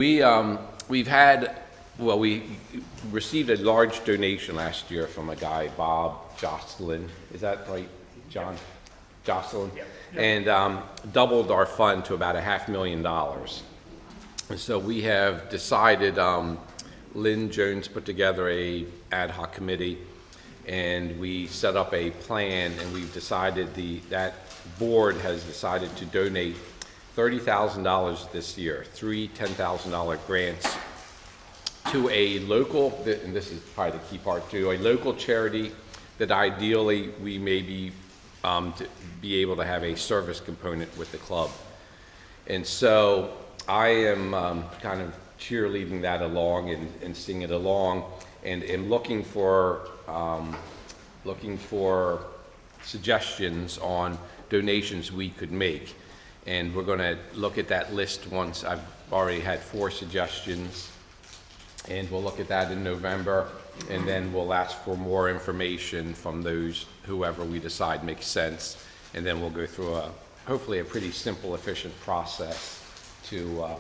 We've had, well, we received a large donation last year from a guy, Bob Jocelyn. Is that right, John? Jocelyn? Yeah. And doubled our fund to about $500,000. And so we have decided, Lynn Jones put together a ad hoc committee, and we set up a plan, and we've decided that board has decided to donate $30,000 this year, three $10,000 grants to a local, and this is probably the key part too, a local charity that ideally we may be able to have a service component with the club. And so I am kind of cheerleading that along and seeing it along, and am looking for suggestions on donations we could make. And we're going to look at that list once. I've already had 4 suggestions, and we'll look at that in November, and then we'll ask for more information from those, whoever we decide makes sense, and then we'll go through hopefully a pretty simple, efficient process to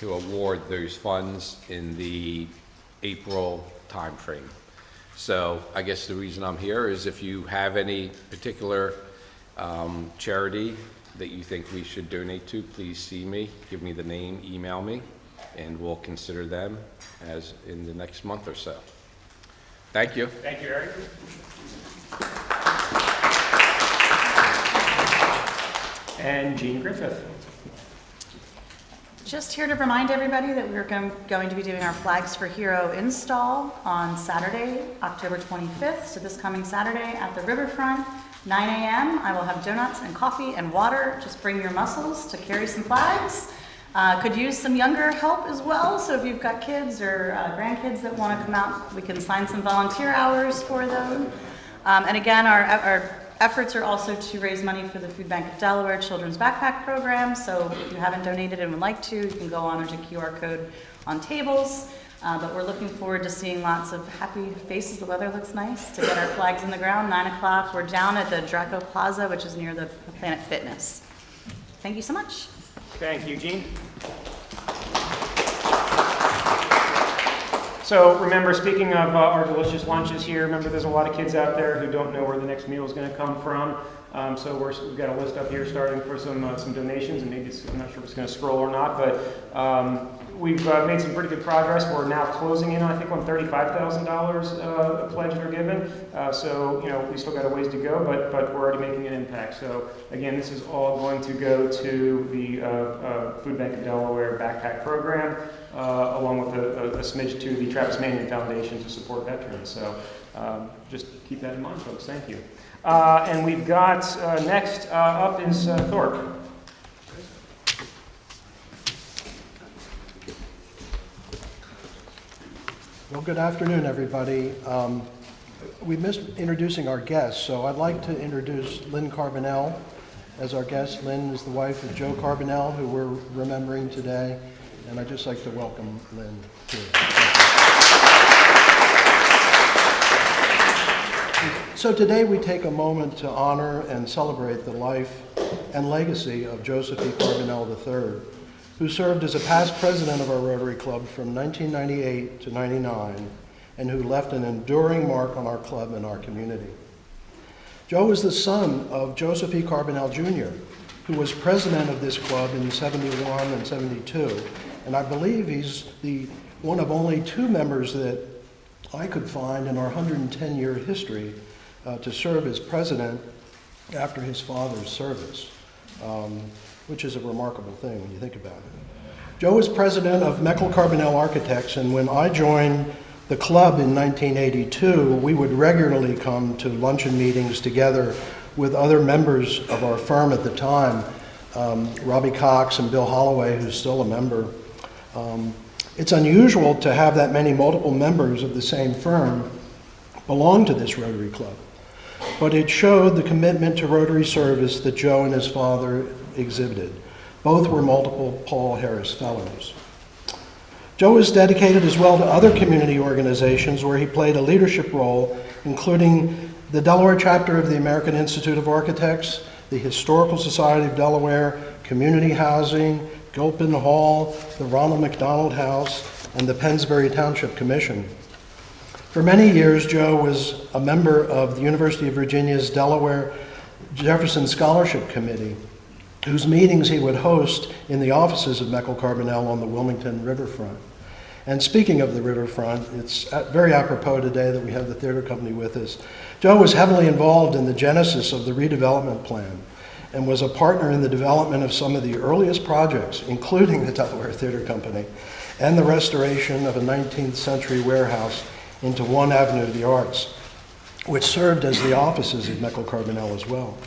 award those funds in the April timeframe. So I guess the reason I'm here is if you have any particular charity that you think we should donate to, please see me, give me the name, email me, and we'll consider them as in the next month or so. Thank you. Thank you, Eric. And Jean Griffith. Just here to remind everybody that we're going to be doing our Flags for Hero install on Saturday, October 25th. So this coming Saturday at the riverfront, 9 a.m. I will have donuts and coffee and water. Just bring your muscles to carry some flags. Could use some younger help as well. So if you've got kids or grandkids that want to come out, we can assign some volunteer hours for them. And again, our efforts are also to raise money for the Food Bank of Delaware Children's Backpack Program. So if you haven't donated and would like to, you can go on. There's a QR code on tables. But we're looking forward to seeing lots of happy faces. The weather looks nice to get our flags in the ground. 9 o'clock, we're down at the Draco Plaza, which is near the Planet Fitness. Thank you so much. Thank you, Jean. So remember, speaking of our delicious lunches here, remember there's a lot of kids out there who don't know where the next meal is going to come from. So we've got a list up here starting for some donations, and maybe I'm not sure if it's going to scroll or not, but we've made some pretty good progress. We're now closing in, I think, on $35,000 pledged or given. So, we still got a ways to go, but we're already making an impact. So, again, this is all going to go to the Food Bank of Delaware Backpack Program, along with a smidge to the Travis Manion Foundation to support veterans. So, just keep that in mind, folks. Thank you. And we've got next up is Thorpe. Well, good afternoon, everybody. We missed introducing our guests, so I'd like to introduce Lynn Carbonell as our guest. Lynn is the wife of Joe Carbonell, who we're remembering today, and I'd just like to welcome Lynn here. So today we take a moment to honor and celebrate the life and legacy of Joseph E. Carbonell III, who served as a past president of our Rotary Club from 1998 to 99, and who left an enduring mark on our club and our community. Joe was the son of Joseph E. Carbonell Jr., who was president of this club in 71 and 72, and I believe he's one of only 2 members that I could find in our 110-year history to serve as president after his father's service, which is a remarkable thing when you think about it. Joe was president of Meckel Carbonell Architects, and when I joined the club in 1982, we would regularly come to luncheon meetings together with other members of our firm at the time, Robbie Cox and Bill Holloway, who's still a member. It's unusual to have that many multiple members of the same firm belong to this Rotary Club, but it showed the commitment to Rotary service that Joe and his father exhibited. Both were multiple Paul Harris Fellows. Joe is dedicated as well to other community organizations where he played a leadership role, including the Delaware chapter of the American Institute of Architects, the Historical Society of Delaware, community housing, Gilpin Hall, the Ronald McDonald House, and the Pennsbury Township Commission. For many years, Joe was a member of the University of Virginia's Delaware Jefferson Scholarship Committee, whose meetings he would host in the offices of Meckel Carbonell on the Wilmington riverfront. And speaking of the riverfront, it's very apropos today that we have the theater company with us. Joe was heavily involved in the genesis of the redevelopment plan and was a partner in the development of some of the earliest projects, including the Delaware Theater Company and the restoration of a 19th century warehouse into One Avenue of the Arts, which served as the offices of Meckel Carbonell as well.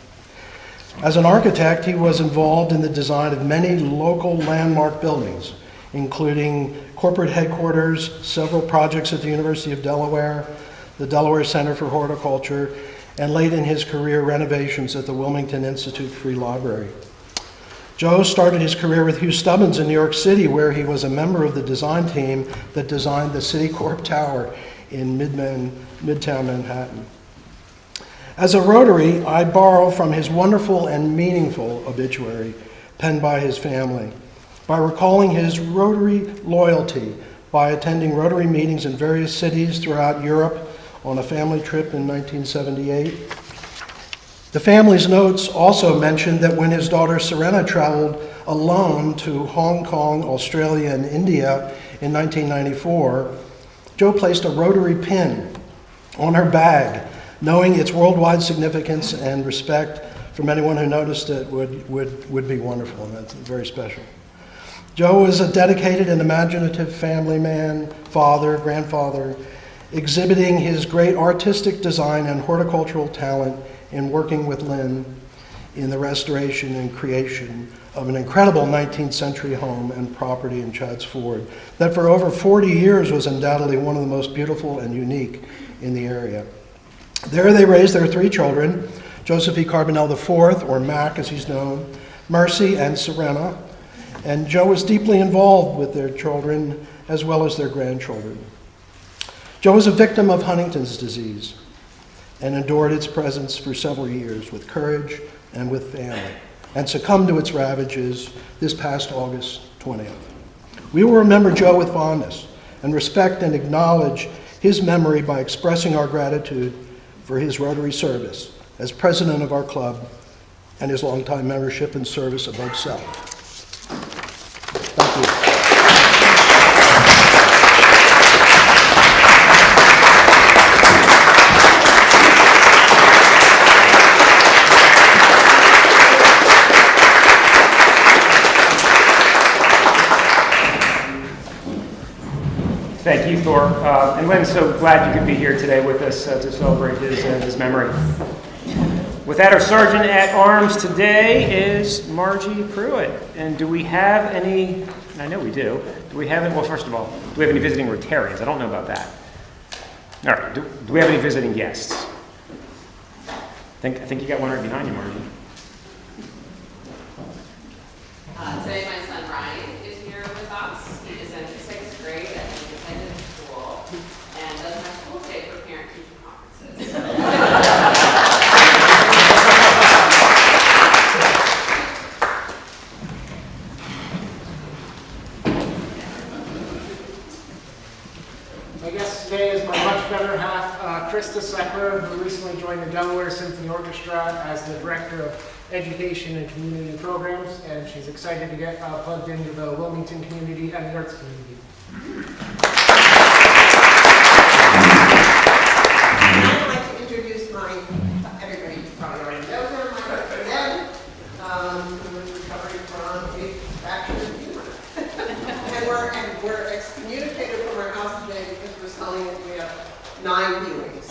As an architect, he was involved in the design of many local landmark buildings, including corporate headquarters, several projects at the University of Delaware, the Delaware Center for Horticulture, and late in his career, renovations at the Wilmington Institute Free Library. Joe started his career with Hugh Stubbins in New York City, where he was a member of the design team that designed the Citicorp Tower in Midtown Manhattan. As a Rotary, I borrow from his wonderful and meaningful obituary penned by his family by recalling his Rotary loyalty by attending Rotary meetings in various cities throughout Europe on a family trip in 1978. The family's notes also mentioned that when his daughter Serena traveled alone to Hong Kong, Australia, and India in 1994, Joe placed a Rotary pin on her bag, knowing its worldwide significance and respect from anyone who noticed it would be wonderful, and that's very special. Joe was a dedicated and imaginative family man, father, grandfather, exhibiting his great artistic design and horticultural talent in working with Lynn in the restoration and creation of an incredible 19th century home and property in Chadds Ford that for over 40 years was undoubtedly one of the most beautiful and unique in the area. There they raised their three children, Joseph E. Carbonell IV, or Mac as he's known, Mercy, and Serena, and Joe was deeply involved with their children as well as their grandchildren. Joe was a victim of Huntington's disease and endured its presence for several years with courage and with family, and succumbed to its ravages this past August 20th. We will remember Joe with fondness and respect and acknowledge his memory by expressing our gratitude for his Rotary service as president of our club and his longtime membership and service above self. Thank you. Thank you, Thor. And Lynn, so glad you could be here today with us to celebrate his memory. With that, our Sergeant at Arms today is Margie Pruitt. And do we have any, I know we do we have any, well, first of all, do we have any visiting Rotarians? I don't know about that. All right, do we have any visiting guests? I think you got one right behind you, Margie. Today my son Ryan is here with us. He is in 6th grade at an independent school and doesn't have school today for parent-teacher conferences. My guest today is my much better half, Krista Seckler, who recently joined the Delaware Symphony Orchestra as the Director of Education and Community Programs, and she's excited to get plugged into the Wilmington community and the arts community. I'd like to introduce everybody probably already knows him, my husband Ed, who is recovering from a fractured femur. and we're excommunicated from our house today because we're selling it. We have 9 viewings.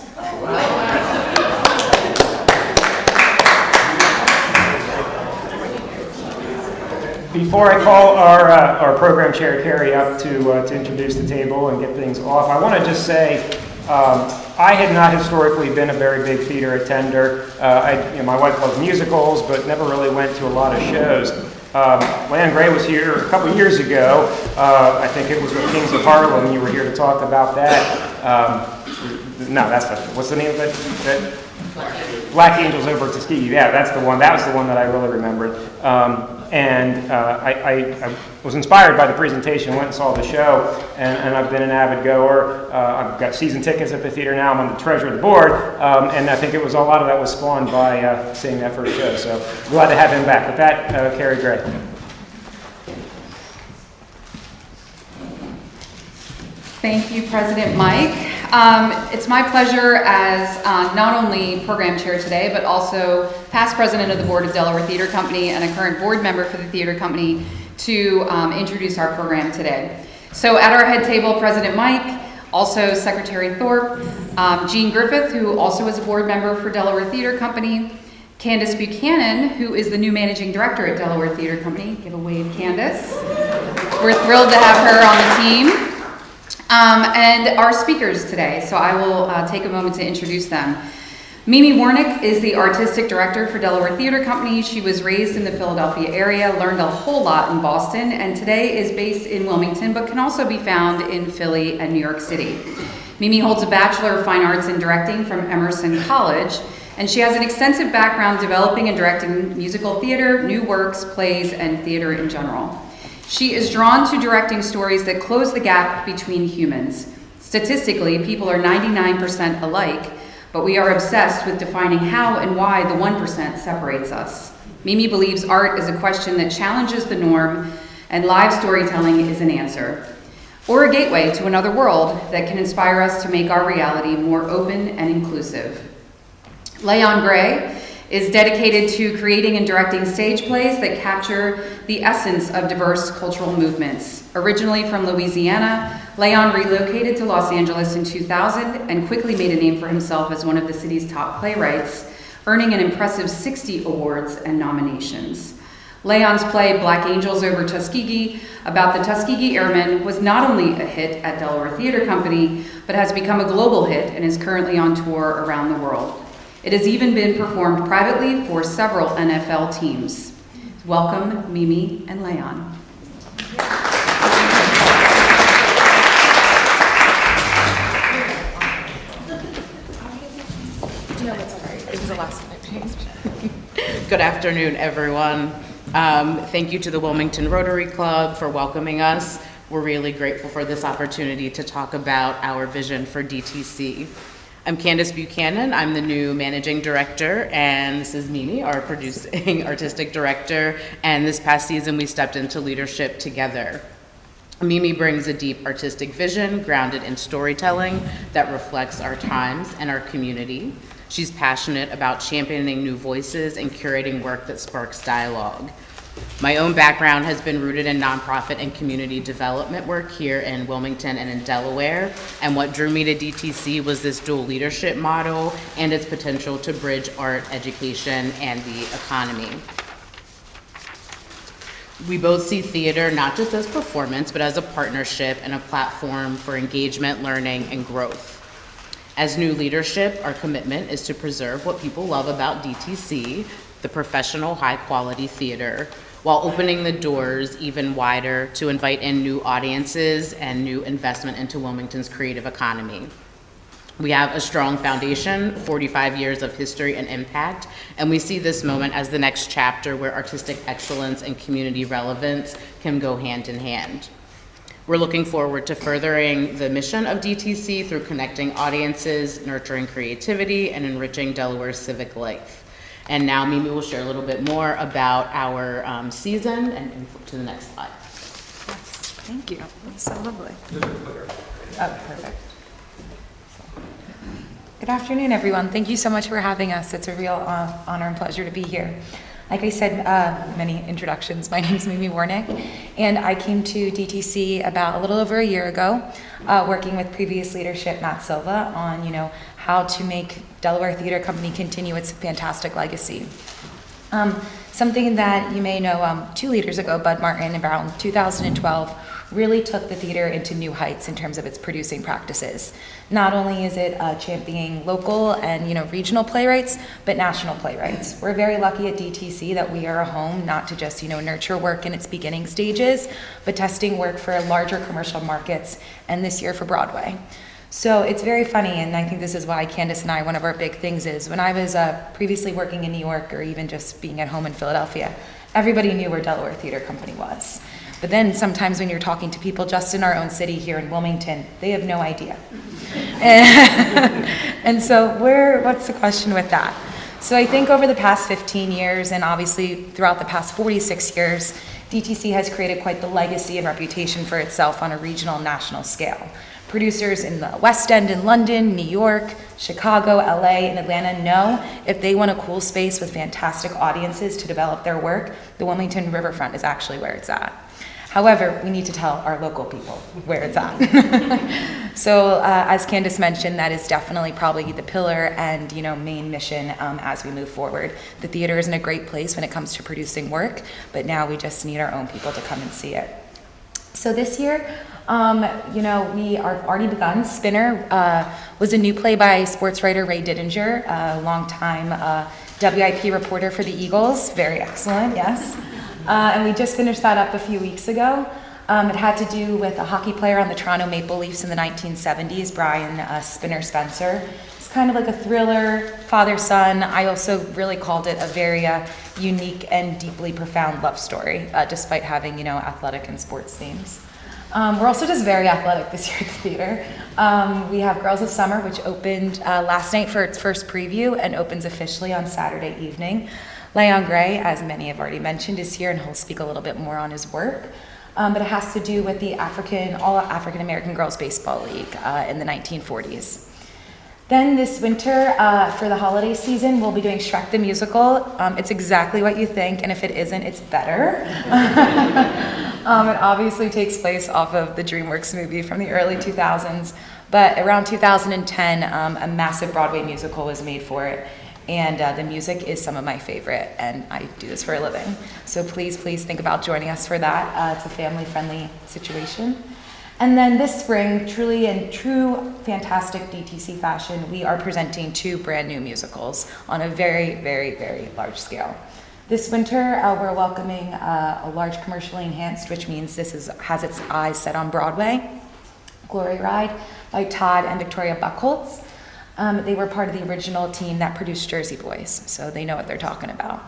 Before I call our program chair, Carrie, up to introduce the table and get things off, I want to just say I had not historically been a very big theater attender. My wife loves musicals, but never really went to a lot of shows. Lan Gray was here a couple years ago. I think it was with Kings of Harlem. You were here to talk about that. No, that's not. What's the name of it? Black Angels over at Tuskegee. Yeah, that's the one. That was the one that I really remembered. And I was inspired by the presentation, went and saw the show, and I've been an avid goer. I've got season tickets at the theater now. I'm on the treasurer of the board, and I think a lot of that was spawned by seeing that first show. So glad to have him back. With that, Carrie Gray. Thank you, President Mike. It's my pleasure as not only program chair today, but also past president of the board of Delaware Theater Company and a current board member for the theater company to introduce our program today. So at our head table, President Mike, also Secretary Thorpe, Jean Griffith, who also is a board member for Delaware Theater Company, Candace Buchanan, who is the new managing director at Delaware Theater Company. Give a wave, Candace. We're thrilled to have her on the team. And our speakers today, so I will take a moment to introduce them. Mimi Warnick is the artistic director for Delaware Theater Company. She was raised in the Philadelphia area, learned a whole lot in Boston, and today is based in Wilmington, but can also be found in Philly and New York City. Mimi holds a Bachelor of Fine Arts in Directing from Emerson College, and she has an extensive background developing and directing musical theater, new works, plays, and theater in general. She is drawn to directing stories that close the gap between humans. Statistically, people are 99% alike, but we are obsessed with defining how and why the 1% separates us. Mimi believes art is a question that challenges the norm, and live storytelling is an answer, or a gateway to another world that can inspire us to make our reality more open and inclusive. Leon Gray is dedicated to creating and directing stage plays that capture the essence of diverse cultural movements. Originally from Louisiana, Leon relocated to Los Angeles in 2000 and quickly made a name for himself as one of the city's top playwrights, earning an impressive 60 awards and nominations. Leon's play, Black Angels Over Tuskegee, about the Tuskegee Airmen, was not only a hit at Delaware Theater Company, but has become a global hit and is currently on tour around the world. It has even been performed privately for several NFL teams. Welcome, Mimi and Leon. Good afternoon, everyone. Thank you to the Wilmington Rotary Club for welcoming us. We're really grateful for this opportunity to talk about our vision for DTC. I'm Candace Buchanan. I'm the new managing director, and this is Mimi, our producing artistic director, and this past season we stepped into leadership together. Mimi brings a deep artistic vision grounded in storytelling that reflects our times and our community. She's passionate about championing new voices and curating work that sparks dialogue. My own background has been rooted in nonprofit and community development work here in Wilmington and in Delaware, and what drew me to DTC was this dual leadership model and its potential to bridge art, education, and the economy. We both see theater not just as performance, but as a partnership and a platform for engagement, learning, and growth. As new leadership, our commitment is to preserve what people love about DTC, the professional, high-quality theater, while opening the doors even wider to invite in new audiences and new investment into Wilmington's creative economy. We have a strong foundation, 45 years of history and impact, and we see this moment as the next chapter where artistic excellence and community relevance can go hand in hand. We're looking forward to furthering the mission of DTC through connecting audiences, nurturing creativity, and enriching Delaware's civic life. And now Mimi will share a little bit more about our season, and to the next slide. Thank you. That's so lovely. Oh, perfect. Good afternoon, everyone. Thank you so much for having us. It's a real honor and pleasure to be here. Like I said, many introductions. My name is Mimi Warnick, and I came to DTC about a little over a year ago, working with previous leadership, Matt Silva, on how to make Delaware Theater Company continue its fantastic legacy. Something that you may know, 2 leaders ago, Bud Martin, around 2012, really took the theater into new heights in terms of its producing practices. Not only is it championing local and regional playwrights, but national playwrights. We're very lucky at DTC that we are a home not to just nurture work in its beginning stages, but testing work for larger commercial markets, and this year for Broadway. So it's very funny, and I think this is why Candace and I, one of our big things is, when I was previously working in New York or even just being at home in Philadelphia, everybody knew where Delaware Theater Company was. But then sometimes when you're talking to people just in our own city here in Wilmington, they have no idea. And so what's the question with that? So I think over the past 15 years, and obviously throughout the past 46 years, DTC has created quite the legacy and reputation for itself on a regional and national scale. Producers in the West End in London, New York, Chicago, LA, and Atlanta know if they want a cool space with fantastic audiences to develop their work, the Wilmington Riverfront is actually where it's at. However, we need to tell our local people where it's at. So as Candace mentioned, that is definitely probably the pillar and main mission as we move forward. The theater is in a great place when it comes to producing work, but now we just need our own people to come and see it. So this year, we are already begun. Spinner was a new play by sports writer Ray Didinger, a longtime WIP reporter for the Eagles. Very excellent, yes. And we just finished that up a few weeks ago. It had to do with a hockey player on the Toronto Maple Leafs in the 1970s, Brian Spinner Spencer. It's kind of like a thriller, father-son. I also really called it a very unique and deeply profound love story, despite having, athletic and sports themes. We're also just very athletic this year at the theater. We have Girls of Summer, which opened last night for its first preview and opens officially on Saturday evening. Leon Gray, as many have already mentioned, is here and he'll speak a little bit more on his work. But it has to do with the all African American Girls Baseball League in the 1940s. Then this winter, for the holiday season, we'll be doing Shrek the Musical. It's exactly what you think, and if it isn't, it's better. It obviously takes place off of the DreamWorks movie from the early 2000s, but around 2010, a massive Broadway musical was made for it. And the music is some of my favorite, and I do this for a living. So please think about joining us for that. It's a family-friendly situation. And then this spring, truly in true fantastic DTC fashion, we are presenting 2 brand new musicals on a very, very, very large scale. This winter, we're welcoming a large commercially enhanced, which means this has its eyes set on Broadway, Glory Ride by Todd and Victoria Buchholz. They were part of the original team that produced Jersey Boys, so they know what they're talking about.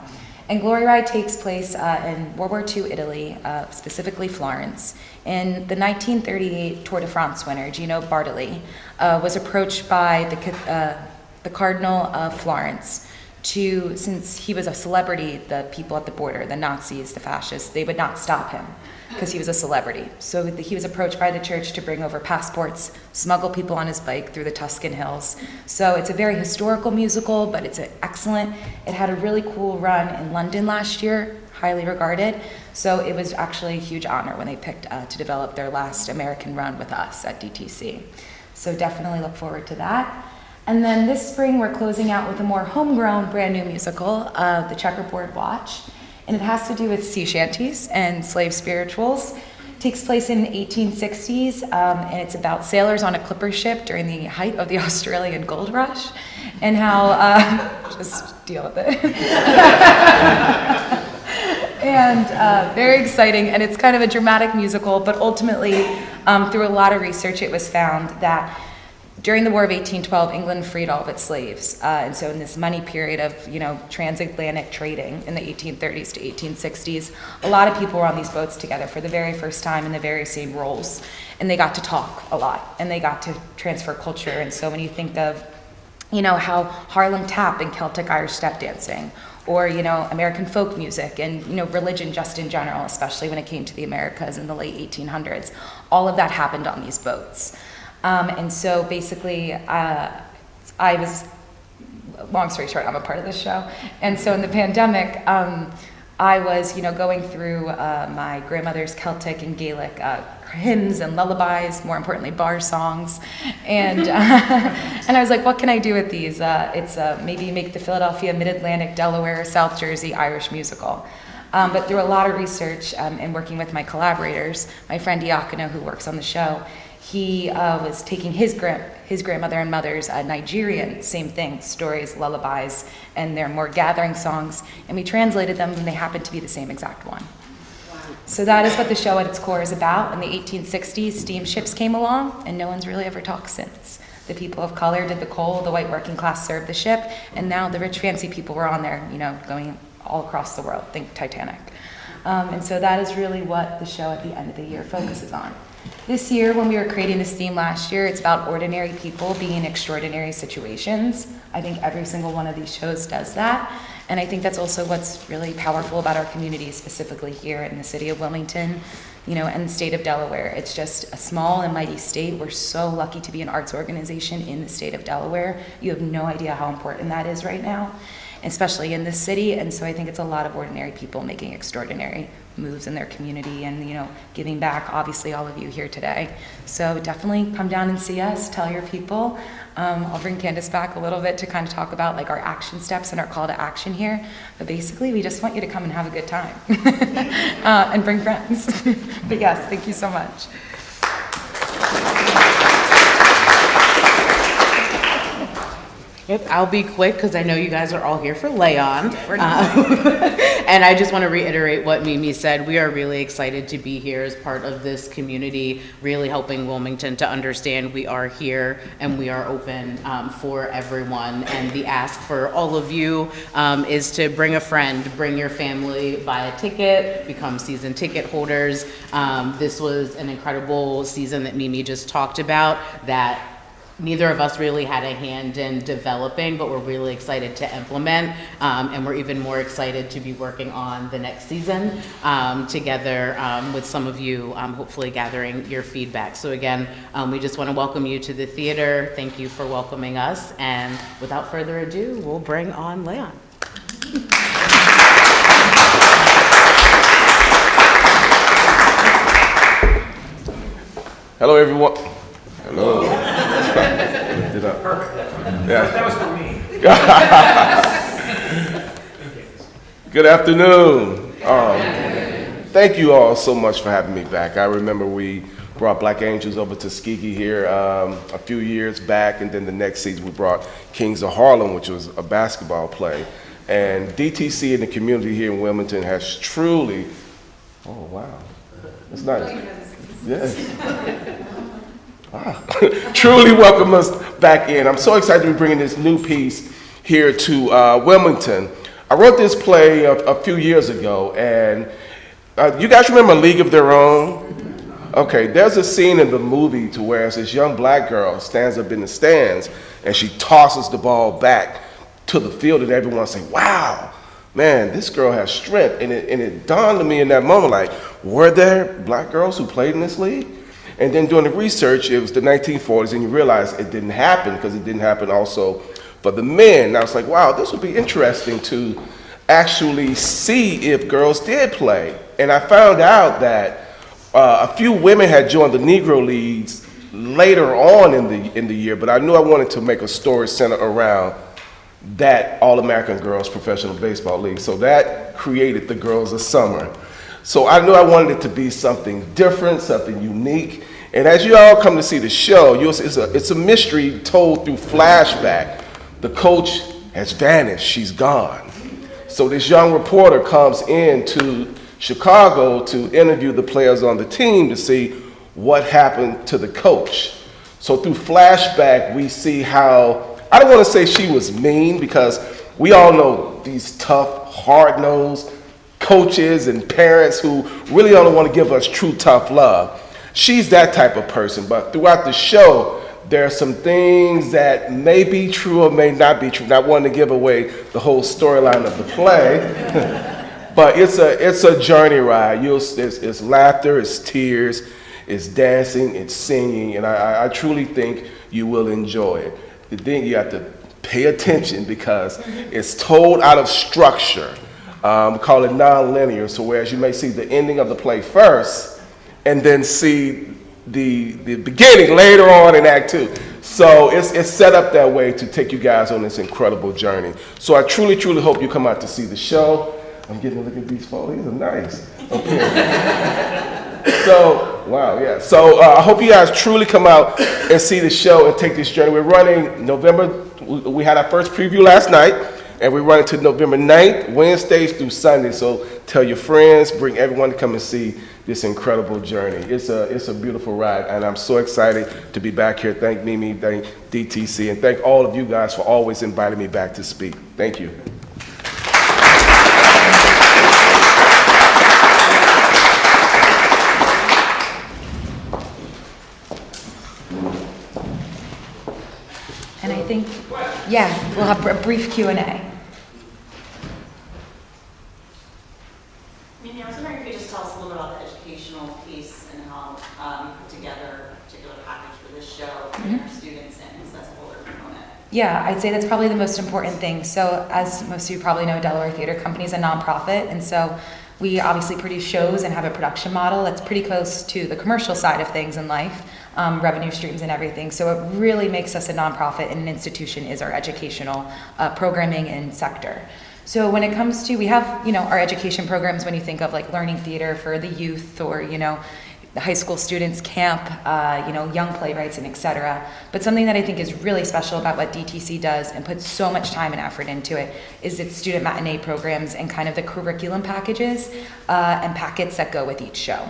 And Glory Ride takes place in World War II Italy, specifically Florence. In the 1938 Tour de France winner, Gino Bartoli, was approached by the Cardinal of Florence since he was a celebrity, the people at the border, the Nazis, the fascists, they would not stop him because he was a celebrity. So he was approached by the church to bring over passports, smuggle people on his bike through the Tuscan Hills. So it's a very historical musical, but it's excellent. It had a really cool run in London last year, highly regarded. So it was actually a huge honor when they picked to develop their last American run with us at DTC. So definitely look forward to that. And then this spring, we're closing out with a more homegrown, brand new musical, The Checkerboard Watch. And it has to do with sea shanties and slave spirituals. It takes place in the 1860s, and it's about sailors on a clipper ship during the height of the Australian gold rush, and how, just deal with it. And very exciting, and it's kind of a dramatic musical, but ultimately, through a lot of research, it was found that during the War of 1812, England freed all of its slaves. And so in this money period of, transatlantic trading in the 1830s to 1860s, a lot of people were on these boats together for the very first time in the very same roles. And they got to talk a lot, and they got to transfer culture. And so when you think of, how Harlem tap and Celtic Irish step dancing, or, American folk music and, religion just in general, especially when it came to the Americas in the late 1800s, all of that happened on these boats. And so basically, long story short, I'm a part of this show. And so in the pandemic, I was, going through my grandmother's Celtic and Gaelic hymns and lullabies, more importantly, bar songs. And I was like, what can I do with these? It's maybe make the Philadelphia, Mid-Atlantic, Delaware, South Jersey Irish musical. But through a lot of research and working with my collaborators, my friend Diakono, who works on the show, he was taking his grandmother and mother's Nigerian, same thing, stories, lullabies, and their more gathering songs, and we translated them, and they happened to be the same exact one. Wow. So that is what the show at its core is about. In the 1860s, steamships came along, and no one's really ever talked since. The people of color did the coal, the white working class served the ship, and now the rich fancy people were on there, going all across the world. Think Titanic. And so that is really what the show at the end of the year focuses on. This year, when we were creating this theme last year, it's about ordinary people being in extraordinary situations. I think every single one of these shows does that. And I think that's also what's really powerful about our community, specifically here in the city of Wilmington, and the state of Delaware. It's just a small and mighty state. We're so lucky to be an arts organization in the state of Delaware. You have no idea how important that is right now, especially in this city. And so I think it's a lot of ordinary people making extraordinary moves in their community and, giving back, obviously all of you here today. So definitely come down and see us, tell your people. I'll bring Candace back a little bit to kind of talk about like our action steps and our call to action here. But basically, we just want you to come and have a good time and bring friends. But yes, thank you so much. Yep, I'll be quick because I know you guys are all here for Lay-On. And I just want to reiterate what Mimi said. We are really excited to be here as part of this community, really helping Wilmington to understand we are here and we are open for everyone. And the ask for all of you is to bring a friend, bring your family, buy a ticket, become season ticket holders. This was an incredible season that Mimi just talked about that neither of us really had a hand in developing, but we're really excited to implement, and we're even more excited to be working on the next season together with some of you, hopefully gathering your feedback. So again, we just want to welcome you to the theater. Thank you for welcoming us, and without further ado, we'll bring on Lay-On. Hello, everyone. Hello. Perfect. Yeah. That was for me. Good afternoon. Thank you all so much for having me back. I remember we brought Black Angels over to Tuskegee here a few years back, and then the next season we brought Kings of Harlem, which was a basketball play. And DTC in the community here in Wilmington has truly, oh wow, that's nice. Yes. Wow. Truly welcome us back in. I'm so excited to be bringing this new piece here to Wilmington. I wrote this play a few years ago, and you guys remember League of Their Own? Okay, there's a scene in the movie to where this young black girl stands up in the stands and she tosses the ball back to the field, and everyone say, wow, man, this girl has strength. And it dawned on me in that moment, like, were there black girls who played in this league? And then doing the research, it was the 1940s, and you realize it didn't happen because it didn't happen also for the men. And I was like, wow, this would be interesting to actually see if girls did play. And I found out that a few women had joined the Negro Leagues later on in the year, but I knew I wanted to make a story centered around that All-American Girls Professional Baseball League. So that created the Girls of Summer. So I knew I wanted it to be something different, something unique. And as you all come to see the show, it's a mystery told through flashback. The coach has vanished, she's gone. So this young reporter comes into Chicago to interview the players on the team to see what happened to the coach. So through flashback, we see how, I don't want to say she was mean, because we all know these tough, hard-nosed coaches and parents who really don't want to give us true tough love. She's that type of person, but throughout the show, there are some things that may be true or may not be true. Not wanting to give away the whole storyline of the play, but it's a journey ride. It's laughter, it's tears, it's dancing, it's singing, and I truly think you will enjoy it. The thing you have to pay attention because it's told out of structure. We call it non-linear, so whereas you may see the ending of the play first and then see the beginning later on in Act 2. So it's set up that way to take you guys on this incredible journey. So I truly, truly hope you come out to see the show. I'm getting a look at these photos. These are nice. Okay. So, wow, yeah. So I hope you guys truly come out and see the show and take this journey. We're running November, we had our first preview last night, and we're running to November 9th, Wednesdays through Sunday. So tell your friends, bring everyone to come and see this incredible journey. It's a beautiful ride, and I'm so excited to be back here. Thank Mimi, thank DTC, and thank all of you guys for always inviting me back to speak. Thank you. And I think, yeah, we'll have a brief Q&A. Mimi, I was wondering if you could just tell us a little bit about the educational piece and how you put together a particular package for this show to bring our students in, because that's a whole other component. Yeah, I'd say that's probably the most important thing. So as most of you probably know, Delaware Theater Company is a nonprofit, and so we obviously produce shows and have a production model that's pretty close to the commercial side of things in life, revenue streams and everything. So it really makes us a nonprofit, and an institution is our educational programming and sector. So when it comes to, we have, our education programs when you think of like learning theater for the youth, or, the high school students camp, young playwrights, and et cetera. But something that I think is really special about what DTC does and puts so much time and effort into it is its student matinee programs and kind of the curriculum packages and packets that go with each show.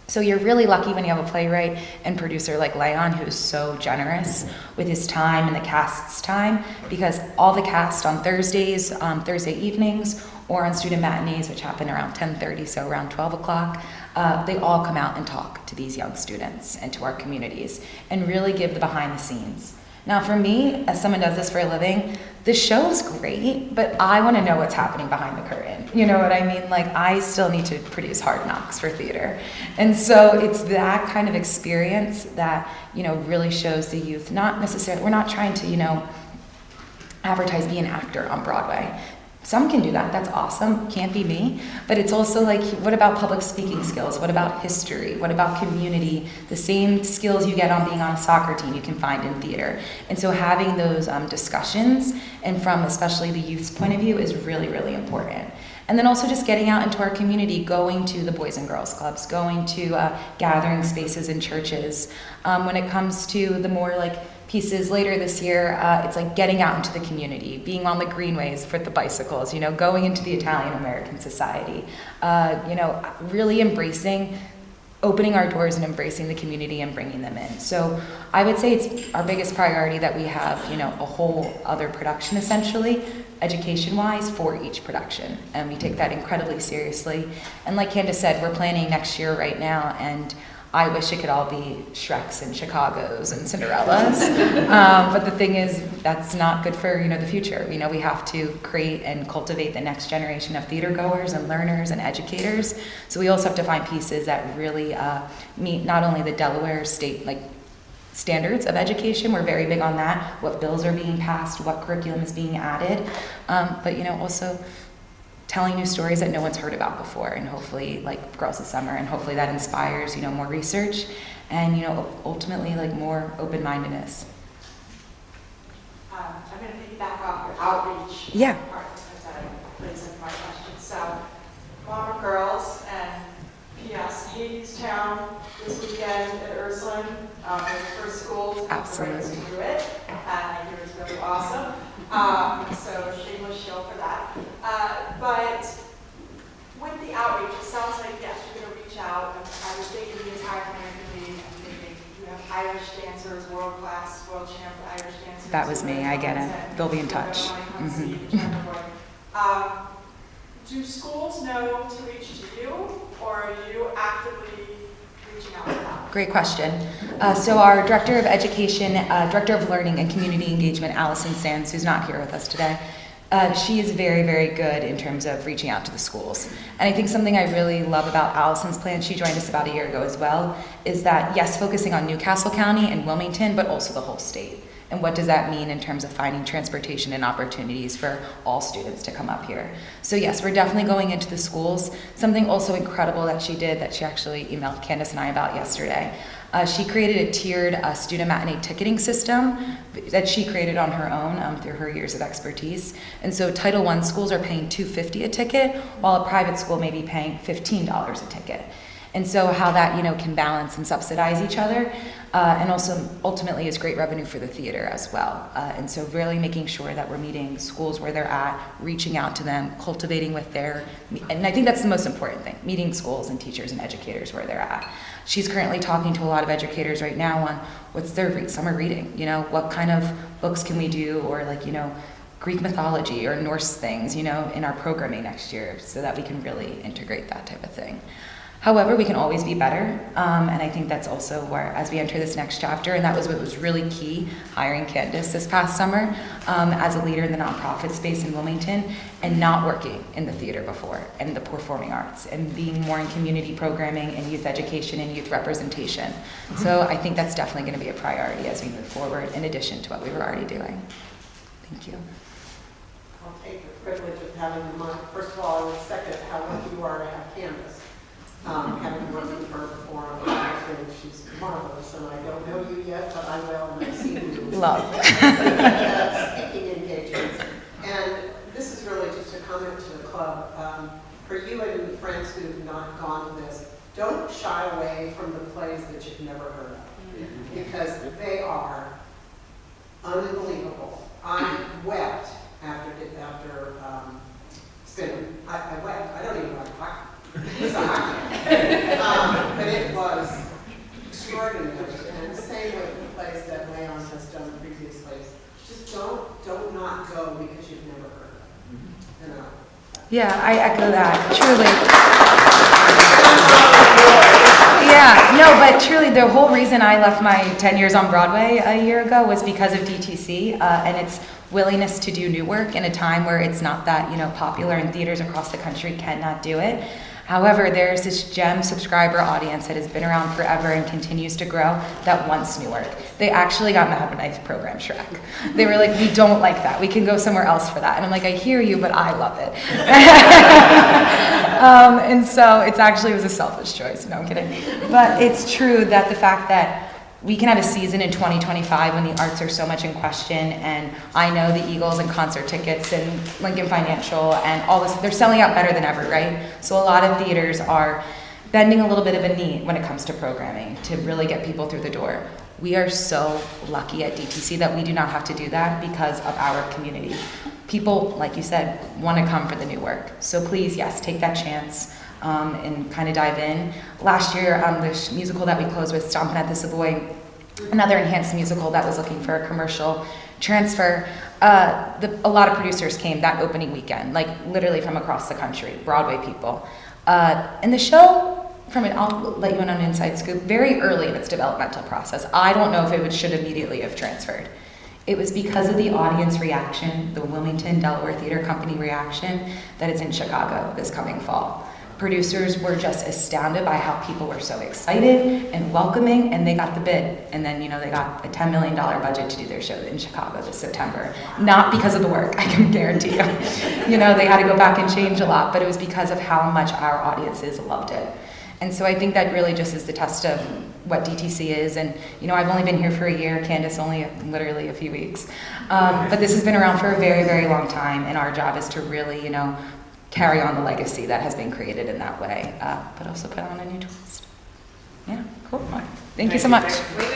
So you're really lucky when you have a playwright and producer like Leon, who's so generous with his time and the cast's time, because all the cast on Thursdays, Thursday evenings, or on student matinees, which happen around 10:30, so around 12 o'clock, they all come out and talk to these young students and to our communities and really give the behind the scenes. Now for me, as someone who does this for a living, the show's great, but I want to know what's happening behind the curtain. You know what I mean? Like, I still need to produce Hard Knocks for theater. And so it's that kind of experience that, really shows the youth, not necessarily, we're not trying to, advertise, be an actor on Broadway. Some can do that, that's awesome, can't be me. But it's also like, what about public speaking skills? What about history? What about community? The same skills you get on being on a soccer team you can find in theater. And so having those discussions, and from especially the youth's point of view, is really, really important. And then also just getting out into our community, going to the Boys and Girls Clubs, going to gathering spaces in churches. When it comes to the more like pieces later this year, it's like getting out into the community, being on the greenways for the bicycles, going into the Italian American Society, really embracing, opening our doors and embracing the community and bringing them in. So I would say it's our biggest priority that we have, a whole other production essentially, education-wise, for each production. And we take that incredibly seriously. And like Candace said, we're planning next year right now, and I wish it could all be Shreks and Chicagos and Cinderellas. But the thing is, that's not good for, the future. We have to create and cultivate the next generation of theater goers and learners and educators. So we also have to find pieces that really meet not only the Delaware state standards of education, we're very big on that, what bills are being passed, what curriculum is being added, but also telling new stories that no one's heard about before, and hopefully like Girls of Summer, and hopefully that inspires more research and ultimately like more open-mindedness. I'm going to piggyback off your outreach part, because that plays into my question. So, Mama Girls and P.S. Hadestown this weekend at Ursuline for schools. Absolutely. To do it, and I hear it's really awesome. So shameless shill for that. But with the outreach, it sounds like yes, you're going to reach out. I was thinking the entire American League. I'm thinking you have Irish dancers, world class, world champ Irish dancers. That was me. I get it. They'll be in touch. Do schools know to reach to you, or are you actively reaching out to them? Great question. So our Director of Education, Director of Learning and Community Engagement, Allison Sands, who's not here with us today, she is very, very good in terms of reaching out to the schools. And I think something I really love about Allison's plan, she joined us about a year ago as well, is that yes, focusing on Newcastle County and Wilmington, but also the whole state. And what does that mean in terms of finding transportation and opportunities for all students to come up here? So yes, we're definitely going into the schools. Something also incredible that she did, that she actually emailed Candace and I about yesterday. She created a tiered student matinee ticketing system that she created on her own through her years of expertise. And so Title I schools are paying $2.50 a ticket, while a private school may be paying $15 a ticket. And so how that can balance and subsidize each other, and also ultimately is great revenue for the theater as well. And so really making sure that we're meeting schools where they're at, reaching out to them, cultivating with their, and I think that's the most important thing, meeting schools and teachers and educators where they're at. She's currently talking to a lot of educators right now on what's their summer reading, what kind of books can we do, or Greek mythology or Norse things, in our programming next year, so that we can really integrate that type of thing. However, we can always be better, and I think that's also where, as we enter this next chapter, and that was what was really key, hiring Candace this past summer as a leader in the nonprofit space in Wilmington, and not working in the theater before, and the performing arts, and being more in community programming and youth education and youth representation. So I think that's definitely going to be a priority as we move forward, in addition to what we were already doing. Thank you. I'll take the privilege of having the mic. First of all, I would second how lucky you are to have Candace. Having worked with her before, I think she's marvelous, and I don't know you yet, but I will, and I've seen you. Love. Speaking engagements. And this is really just a comment to the club. For you and friends who have not gone to this, don't shy away from the plays that you've never heard of, because they are unbelievable. I wept after Spinner. I wept. I don't even like hockey. But it was extraordinary, and the same with the plays that Leon has done previously. Just don't not go because you've never heard of it. You know. Yeah, I echo that, truly. Yeah, no, but truly the whole reason I left my 10 years on Broadway a year ago was because of DTC and its willingness to do new work in a time where it's not that, popular, and theaters across the country cannot do it. However, there's this gem subscriber audience that has been around forever and continues to grow that wants new work. They actually got mad when I programmed Shrek. They were like, we don't like that. We can go somewhere else for that. And I'm like, I hear you, but I love it. And so it was a selfish choice. No, I'm kidding. But it's true that the fact that we can have a season in 2025 when the arts are so much in question, and I know the Eagles and concert tickets and Lincoln Financial and all this, they're selling out better than ever, right? So a lot of theaters are bending a little bit of a knee when it comes to programming to really get people through the door. We are so lucky at DTC that we do not have to do that because of our community. People, like you said, want to come for the new work. So please, yes, take that chance. And kind of dive in. Last year, the musical that we closed with, Stompin' at the Savoy, another enhanced musical that was looking for a commercial transfer, a lot of producers came that opening weekend, like literally from across the country, Broadway people. And the show, I'll let you in on an inside scoop, very early in its developmental process. I don't know if it should immediately have transferred. It was because of the audience reaction, the Wilmington Delaware Theater Company reaction, that it's in Chicago this coming fall. Producers were just astounded by how people were so excited and welcoming, and they got the bid. And then, they got a $10 million budget to do their show in Chicago this September. Not because of the work, I can guarantee you. They had to go back and change a lot, but it was because of how much our audiences loved it. And so I think that really just is the test of what DTC is. And, I've only been here for a year, Candace only literally a few weeks. But this has been around for a very, very long time, and our job is to really, carry on the legacy that has been created in that way, but also put on a new twist. Yeah, cool. Thank you so much. Wait,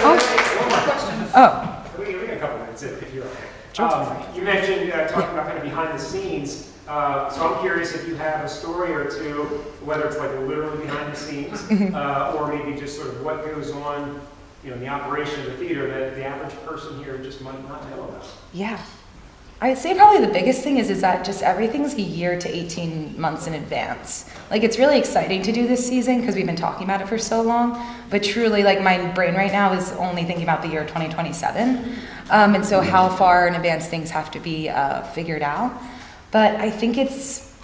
one more question. Oh. We got a couple minutes if you're okay. You mentioned talking about kind of behind the scenes. So I'm curious if you have a story or two, whether it's like literally behind the scenes, or maybe just sort of what goes on, in the operation of the theater that the average person here just might not know about. Yeah. I'd say probably the biggest thing is that just everything's a year to 18 months in advance. Like, it's really exciting to do this season because we've been talking about it for so long, but truly, like, my brain right now is only thinking about the year 2027. And so how far in advance things have to be figured out. But I think it's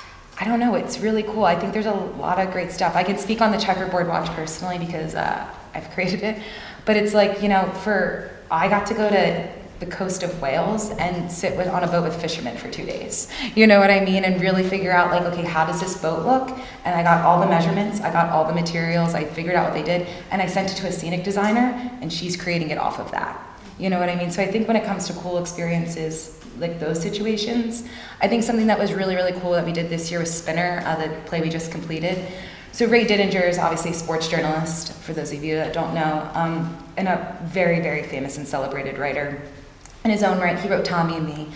really cool. I think there's a lot of great stuff. I can speak on the Checkerboard Watch personally because I've created it. But it's like, I got to go to the coast of Wales and sit on a boat with fishermen for 2 days. You know what I mean? And really figure out, like, okay, how does this boat look? And I got all the measurements, I got all the materials, I figured out what they did, and I sent it to a scenic designer, and she's creating it off of that. You know what I mean? So I think when it comes to cool experiences, like those situations, I think something that was really, really cool that we did this year was Spinner, the play we just completed. So Ray Didinger is obviously a sports journalist, for those of you that don't know, and a very, very famous and celebrated writer. In his own right, he wrote Tommy and Me,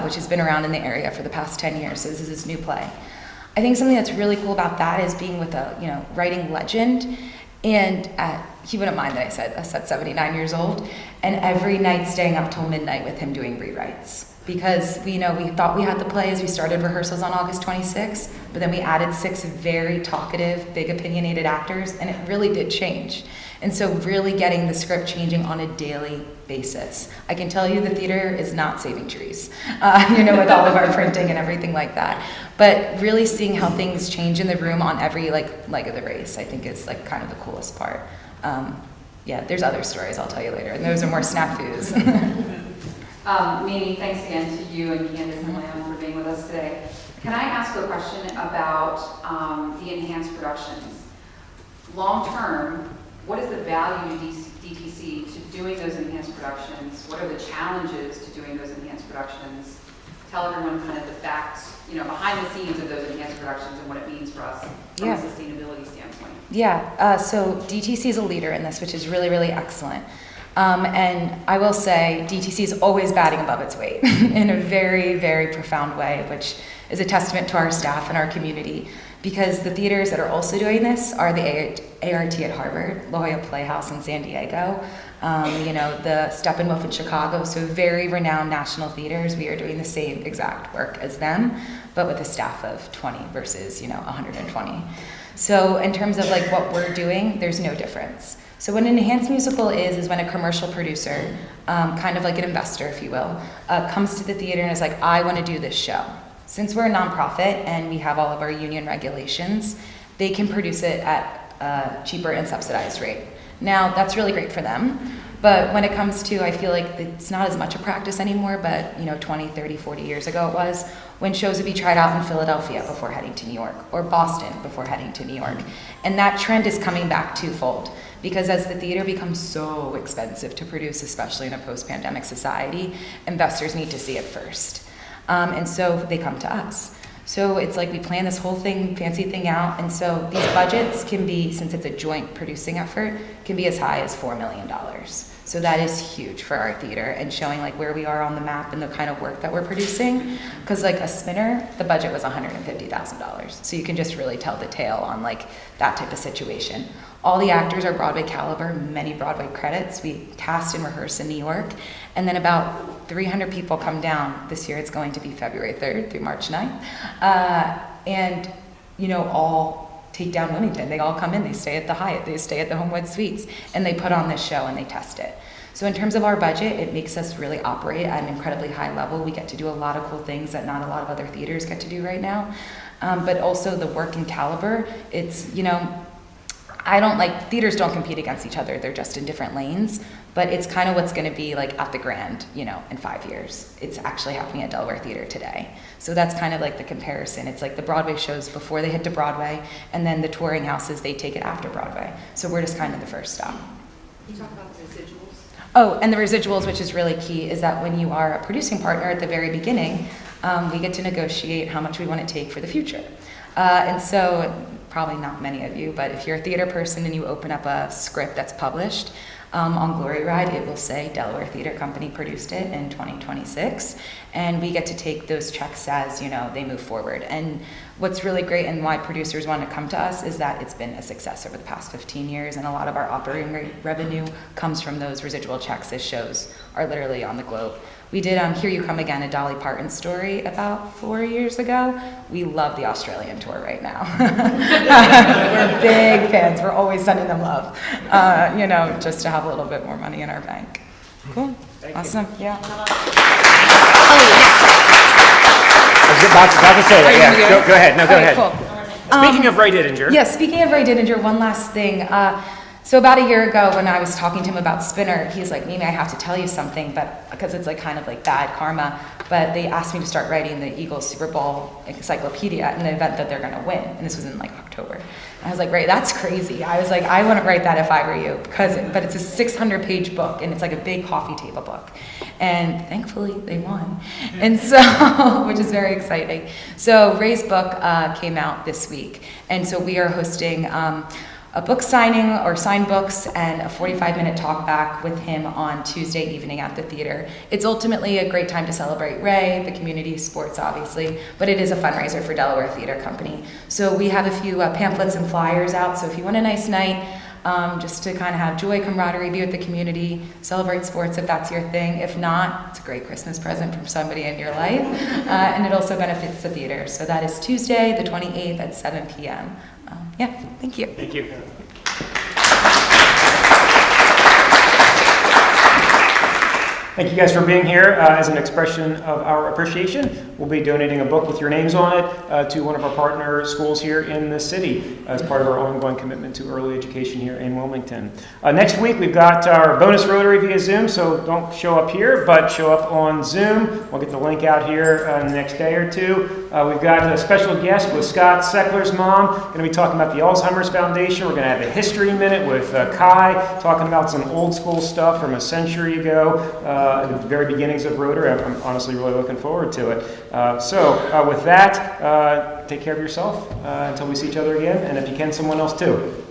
which has been around in the area for the past 10 years, so this is his new play. I think something that's really cool about that is being with a writing legend, and he wouldn't mind that I said 79 years old, and every night staying up till midnight with him doing rewrites. because we thought we had the play as we started rehearsals on August 26th, but then we added 6 very talkative, big opinionated actors, and it really did change. And so really getting the script changing on a daily basis. I can tell you the theater is not saving trees, with all of our printing and everything like that. But really seeing how things change in the room on every leg of the race, I think is kind of the coolest part. There's other stories I'll tell you later, and those are more snafus. Mimi, thanks again to you and Candace and Leon for being with us today. Can I ask a question about the enhanced productions? Long term, what is the value to DTC to doing those enhanced productions? What are the challenges to doing those enhanced productions? Tell everyone kind of the facts, behind the scenes of those enhanced productions and what it means for us from a sustainability standpoint. So DTC is a leader in this, which is really, really excellent. And I will say DTC is always batting above its weight in a very, very profound way, which is a testament to our staff and our community, because the theaters that are also doing this are the ART at Harvard, La Jolla Playhouse in San Diego, the Steppenwolf in Chicago, so very renowned national theaters. We are doing the same exact work as them, but with a staff of 20 versus, 120. So in terms of what we're doing, there's no difference. So what an enhanced musical is when a commercial producer, kind of like an investor, if you will, comes to the theater and is like, I want to do this show. Since we're a nonprofit and we have all of our union regulations, they can produce it at a cheaper and subsidized rate. Now, that's really great for them, but when it comes to, I feel like it's not as much a practice anymore, but 20, 30, 40 years ago it was, when shows would be tried out in Philadelphia before heading to New York, or Boston before heading to New York. And that trend is coming back twofold, because as the theater becomes so expensive to produce, especially in a post-pandemic society, investors need to see it first. And so they come to us. So it's like we plan this whole fancy thing out, and so these budgets can be, since it's a joint producing effort, can be as high as $4 million. So that is huge for our theater and showing where we are on the map and the kind of work that we're producing. Because a Spinner, the budget was $150,000. So you can just really tell the tale on that type of situation. All the actors are Broadway caliber, many Broadway credits. We cast and rehearse in New York. And then about 300 people come down. This year it's going to be February 3rd through March 9th. All take down Wilmington. They all come in, they stay at the Hyatt, they stay at the Homewood Suites, and they put on this show and they test it. So in terms of our budget, it makes us really operate at an incredibly high level. We get to do a lot of cool things that not a lot of other theaters get to do right now. But also the work and caliber, it's, theaters don't compete against each other, they're just in different lanes, but it's kind of what's gonna be at the Grand, in 5 years. It's actually happening at Delaware Theater today. So that's kind of the comparison. It's the Broadway shows before they hit to Broadway, and then the touring houses, they take it after Broadway. So we're just kind of the first stop. Can you talk about the residuals? Oh, and the residuals, which is really key, is that when you are a producing partner at the very beginning, we get to negotiate how much we want to take for the future. And so, probably not many of you, but if you're a theater person and you open up a script that's published, on Glory Ride, it will say Delaware Theater Company produced it in 2026, and we get to take those checks as, they move forward. And what's really great and why producers want to come to us is that it's been a success over the past 15 years, and a lot of our operating revenue comes from those residual checks as shows are literally on the globe. We did Here You Come Again, a Dolly Parton story about 4 years ago. We love the Australian tour right now. We're big fans. We're always sending them love, just to have a little bit more money in our bank. Cool. Awesome. Yeah. I was about to say that. Yeah. Go ahead. No, go ahead. Cool. Speaking of Ray Didinger. Yeah, speaking of Ray Didinger, one last thing. So about a year ago when I was talking to him about Spinner, he's like, Mimi, I have to tell you something, but because it's kind of bad karma, but they asked me to start writing the Eagles Super Bowl encyclopedia in the event that they're going to win. And this was in October. And I was like, Ray, that's crazy. I was like, I wouldn't write that if I were you, but it's a 600-page book, and it's a big coffee table book. And thankfully they won. And so, which is very exciting. So Ray's book came out this week. And so we are hosting a book signing or sign books and a 45-minute talk back with him on Tuesday evening at the theater. It's ultimately a great time to celebrate Ray, the community, sports obviously, but it is a fundraiser for Delaware Theater Company. So we have a few pamphlets and flyers out, so if you want a nice night, just to kind of have joy, camaraderie, be with the community, celebrate sports if that's your thing. If not, it's a great Christmas present from somebody in your life. And it also benefits the theater. So that is Tuesday, the 28th at 7 p.m. Yeah, thank you. Thank you. Thank you guys for being here. As an expression of our appreciation, we'll be donating a book with your names on it to one of our partner schools here in the city as part of our ongoing commitment to early education here in Wilmington. Next week, we've got our bonus Rotary via Zoom, so don't show up here, but show up on Zoom. We'll get the link out here in the next day or two. We've got a special guest with Scott Seckler's mom. Going to be talking about the Alzheimer's Foundation. We're going to have a history minute with Kai, talking about some old school stuff from a century ago. The very beginnings of Rotary. I'm honestly really looking forward to it. So with that, take care of yourself until we see each other again, and if you can, someone else too.